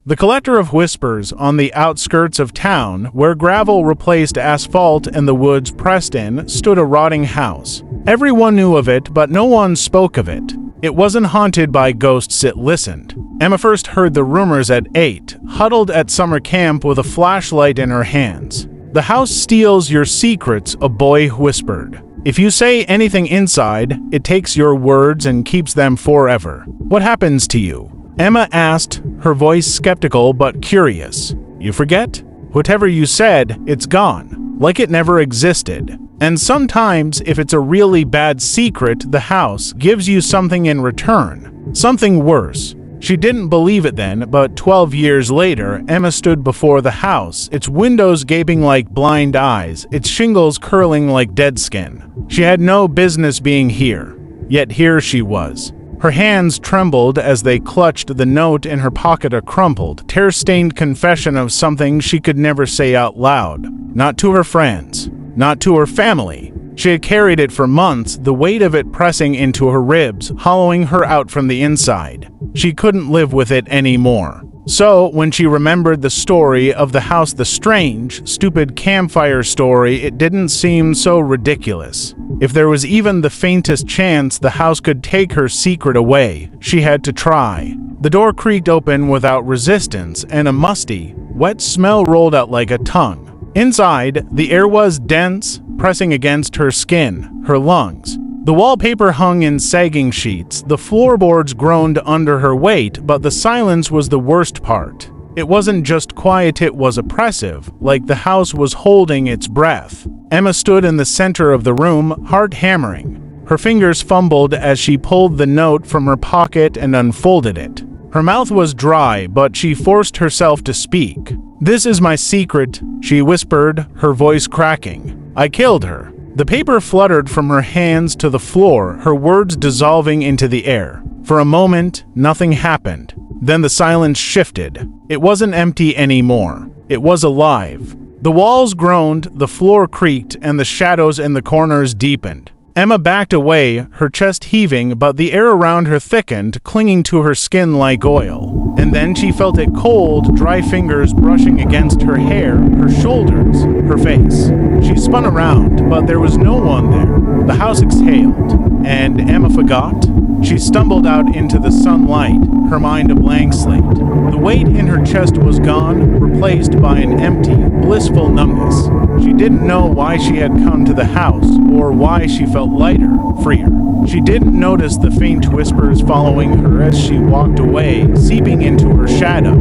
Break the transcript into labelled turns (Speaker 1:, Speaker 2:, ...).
Speaker 1: The Collector of Whispers, on the outskirts of town, where gravel replaced asphalt and the woods pressed in, stood a rotting house. Everyone knew of it, but no one spoke of it. It wasn't haunted by ghosts, it listened. Emma first heard the rumors at 8, huddled at summer camp with a flashlight in her hands. "The house steals your secrets," a boy whispered. "If you say anything inside, it takes your words and keeps them forever. What happens to you?" Emma asked, her voice skeptical but curious. "You forget? Whatever you said, it's gone, like it never existed. And sometimes, if it's a really bad secret, the house gives you something in return. Something worse." She didn't believe it then, but 12 years later, Emma stood before the house, its windows gaping like blind eyes, its shingles curling like dead skin. She had no business being here, yet here she was. Her hands trembled as they clutched the note in her pocket, a crumpled, tear-stained confession of something she could never say out loud. Not to her friends, not to her family. She had carried it for months, the weight of it pressing into her ribs, hollowing her out from the inside. She couldn't live with it anymore. So, when she remembered the story of the house, the strange, stupid campfire story, it didn't seem so ridiculous. If there was even the faintest chance the house could take her secret away, she had to try. The door creaked open without resistance, and a musty, wet smell rolled out like a tongue. Inside, the air was dense, pressing against her skin, her lungs. The wallpaper hung in sagging sheets, the floorboards groaned under her weight, but the silence was the worst part. It wasn't just quiet, it was oppressive, like the house was holding its breath. Emma stood in the center of the room, heart hammering. Her fingers fumbled as she pulled the note from her pocket and unfolded it. Her mouth was dry, but she forced herself to speak. "This is my secret," she whispered, her voice cracking. "I killed her." The paper fluttered from her hands to the floor, her words dissolving into the air. For a moment, nothing happened. Then the silence shifted. It wasn't empty anymore. It was alive. The walls groaned, the floor creaked, and the shadows in the corners deepened. Emma backed away, her chest heaving, but the air around her thickened, clinging to her skin like oil. And then she felt it cold, dry fingers brushing against her hair, her shoulders, her face. She spun around, but there was no one there. The house exhaled, and Emma forgot. She stumbled out into the sunlight, her mind a blank slate. The weight in her chest was gone, replaced by an empty, blissful numbness. She didn't know why she had come to the house, or why she felt lighter, freer. She didn't notice the faint whispers following her as she walked away, seeping into her shadow.